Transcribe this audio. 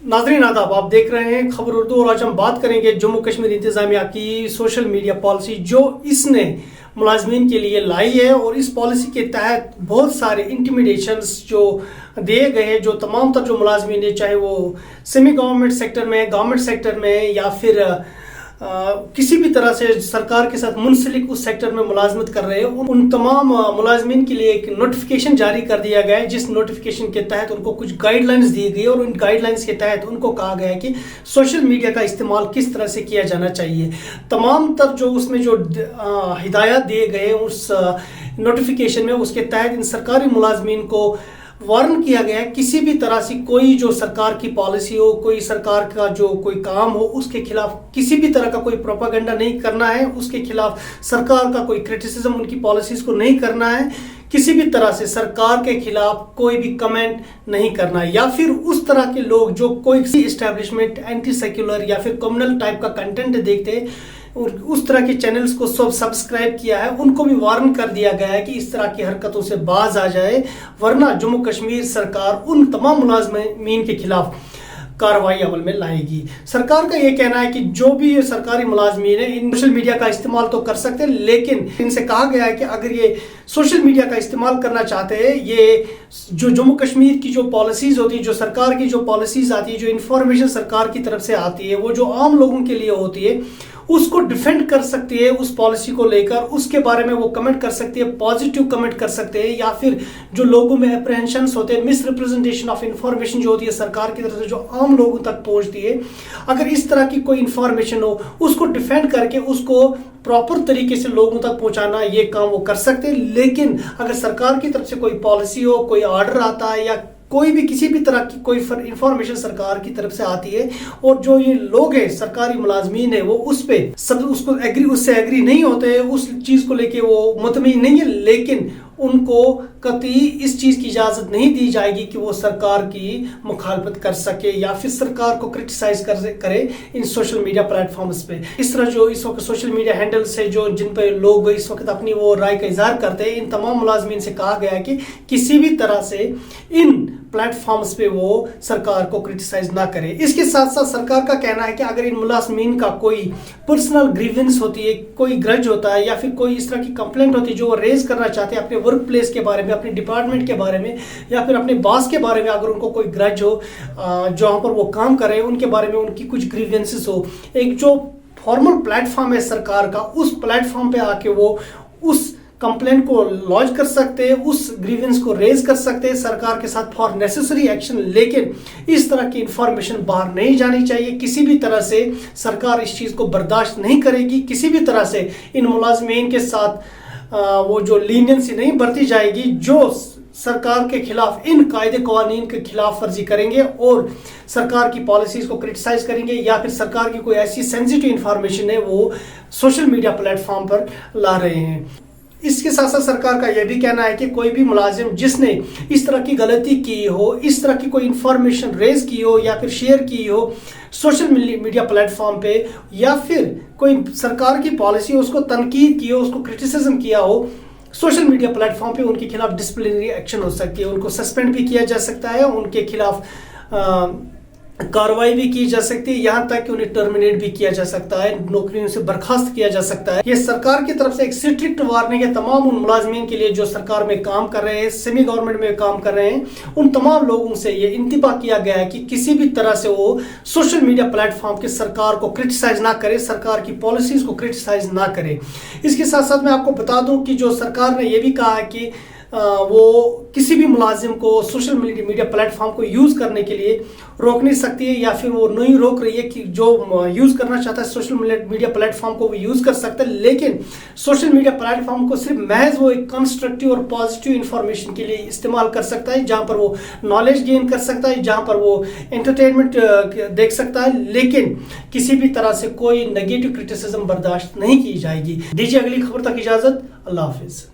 नाज़रीन आदाब, आप देख रहे हैं खबर उर्दू और आज हम बात करेंगे जम्मू कश्मीर इंतज़ामिया की सोशल मीडिया पॉलिसी जो इसने मुलाजमीन के लिए लाई है। और इस पॉलिसी के तहत बहुत सारे इंटिमिडेशंस जो दिए गए हैं, जो तमाम तर जो मुलाजमीन है, चाहे वो सेमी गवर्नमेंट सेक्टर में, गवर्नमेंट सेक्टर में या फिर किसी भी तरह से सरकार के साथ मुंसलिक उस सेक्टर में मुलाजमत कर रहे हैं, उन तमाम मुलाजमीन के लिए एक नोटिफिकेशन जारी कर दिया गया है, जिस नोटिफिकेशन के तहत उनको कुछ गाइडलाइंस दी गई और उन गाइडलाइंस के तहत उनको कहा गया है कि सोशल मीडिया का इस्तेमाल किस तरह से किया जाना चाहिए। तमाम तर जो उसमें जो हिदायत दिए गए उस नोटिफिकेशन में, उसके तहत इन सरकारी मुलाजमीन को वार्न किया गया है किसी भी तरह से कोई जो सरकार की पॉलिसी हो, कोई सरकार का जो कोई काम हो, उसके खिलाफ किसी भी तरह का कोई प्रोपागेंडा नहीं करना है, उसके खिलाफ सरकार का कोई क्रिटिसिज्म, उनकी पॉलिसीज को नहीं करना है, किसी भी तरह से सरकार के खिलाफ कोई भी कमेंट नहीं करना है, या फिर उस तरह के लोग जो कोई एस्टेब्लिशमेंट एंटी सेक्युलर या फिर कम्युनल टाइप का कंटेंट देखते हैं और उस तरह के चैनल्स को सब सब्सक्राइब किया है, उनको भी वार्न कर दिया गया है कि इस तरह की हरकतों से बाज आ जाए, वरना जम्मू कश्मीर सरकार उन तमाम मुलाजमीन के खिलाफ कार्रवाई अमल में लाएगी। सरकार का ये कहना है कि जो भी ये सरकारी मुलाजमीन है, इन सोशल मीडिया का इस्तेमाल तो कर सकते हैं, लेकिन इनसे कहा गया है कि अगर ये सोशल मीडिया का इस्तेमाल करना चाहते हैं, ये जो जम्मू कश्मीर की जो पॉलिसीज़ होती है, जो सरकार की जो पॉलिसीज़ आती है, जो इन्फॉर्मेशन सरकार की तरफ से आती है, वो जो आम लोगों के लिए होती है, उसको डिफेंड कर सकती है उस पॉलिसी को लेकर, उसके बारे में वो कमेंट कर सकती है, पॉजिटिव कमेंट कर सकते हैं, या फिर जो लोगों में अप्रहेंशंस होते हैं, मिस रिप्रेजेंटेशन ऑफ इंफॉर्मेशन जो होती है सरकार की तरफ से जो आम लोगों तक पहुंचती है, अगर इस तरह की कोई इंफॉर्मेशन हो, उसको डिफेंड करके उसको प्रॉपर तरीके से लोगों तक पहुंचाना, ये काम वो कर सकते हैं। लेकिन अगर सरकार की तरफ से कोई पॉलिसी हो, कोई ऑर्डर आता है, या कोई भी किसी भी तरह की कोई इंफॉर्मेशन सरकार की तरफ से आती है और जो ये लोग हैं, सरकारी मुलाजमीन है, वो उस पे सब उससे एग्री नहीं होते हैं, उस चीज़ को लेके वो मुतमईन नहीं है, लेकिन उनको कतई इस चीज़ की इजाज़त नहीं दी जाएगी कि वो सरकार की मुखालफत कर सके या फिर सरकार को क्रिटिसाइज करे इन सोशल मीडिया प्लेटफॉर्म्स पे। इस तरह जो इस वक्त सोशल मीडिया हैंडल्स है, जो जिन पे लोग इस वक्त अपनी वो राय का इजहार करते हैं, इन तमाम मुलाजमीन से कहा गया है कि किसी भी तरह से इन प्लेटफॉर्म्स पे वो सरकार को क्रिटिसाइज ना करे। इसके साथ साथ सरकार का कहना है कि अगर इन मुलाजमीन का कोई पर्सनल ग्रीवेंस होती है, कोई ग्रज होता है, या फिर कोई इस तरह की कंप्लेंट होती है जो वो रेज करना चाहते हैं अपने वर्क प्लेस के बारे में, अपने डिपार्टमेंट के बारे में, या फिर अपने बॉस के बारे में, अगर उनको कोई ग्रज हो जहाँ पर वो काम कर रहे हैं, उनके बारे में उनकी कुछ ग्रीवेंसेस हो, एक जो फॉर्मल प्लेटफॉर्म है सरकार का, उस प्लेटफॉर्म पे आके वो उस कंप्लेंट को लॉन्च कर सकते हैं, उस ग्रीवेंस को रेज कर सकते हैं सरकार के साथ फॉर नेसेसरी एक्शन। लेकिन इस तरह की इंफॉर्मेशन बाहर नहीं जानी चाहिए, किसी भी तरह से सरकार इस चीज़ को बर्दाश्त नहीं करेगी, किसी भी तरह से इन मुलाजमीन के साथ वो जो लीनियंसी नहीं बरती जाएगी, जो सरकार के खिलाफ इन कायदे कवानीन के खिलाफ वर्जी करेंगे और सरकार की पॉलिसीज़ को क्रिटिसाइज करेंगे, या फिर सरकार की कोई ऐसी सेंसिटिव इंफॉर्मेशन है वो सोशल मीडिया प्लेटफॉर्म पर ला रहे हैं। इसके साथ साथ सरकार का यह भी कहना है कि कोई भी मुलाजिम जिसने इस तरह की गलती की हो, इस तरह की कोई इंफॉर्मेशन रेज की हो या फिर शेयर की हो सोशल मीडिया प्लेटफॉर्म पे, या फिर कोई सरकार की पॉलिसी उसको तनकीद की हो, उसको क्रिटिसिज्म किया हो सोशल मीडिया प्लेटफॉर्म पे, उनके खिलाफ डिसिप्लिनरी एक्शन हो सकती है, उनको सस्पेंड भी किया जा सकता है, उनके खिलाफ कार्रवाई भी की जा सकती है, यहाँ तक कि उन्हें टर्मिनेट भी किया जा सकता है, नौकरियों से बर्खास्त किया जा सकता है। ये सरकार की तरफ से एक स्ट्रिक्ट वार्निंग है तमाम उन मुलाजमीन के लिए जो सरकार में काम कर रहे हैं, सेमी गवर्नमेंट में काम कर रहे हैं, उन तमाम लोगों से ये इंतबा किया गया है कि किसी भी तरह से वो सोशल मीडिया प्लेटफॉर्म के सरकार को क्रिटिसाइज ना करे, सरकार की पॉलिसीज को क्रिटिसाइज ना करे। इसके साथ साथ मैं आपको बता दूं कि जो सरकार ने यह भी कहा है कि वो किसी भी मुलाजिम को सोशल मीडिया प्लेटफॉर्म को यूज़ करने के लिए रोक नहीं सकती है, या फिर वो नहीं रोक रही है कि जो यूज़ करना चाहता है सोशल मीडिया प्लेटफॉर्म को वो यूज़ कर सकता है, लेकिन सोशल मीडिया प्लेटफॉर्म को सिर्फ महज वो एक कंस्ट्रक्टिव और पॉजिटिव इंफॉर्मेशन के लिए इस्तेमाल कर सकता है, जहाँ पर वो नॉलेज गेन कर सकता है, जहाँ पर वो एंटरटेनमेंट देख सकता है, लेकिन किसी भी तरह से कोई नेगेटिव क्रिटिसिज्म बर्दाश्त नहीं की जाएगी। दीजिए अगली खबर तक इजाज़त। अल्लाह हाफिज़।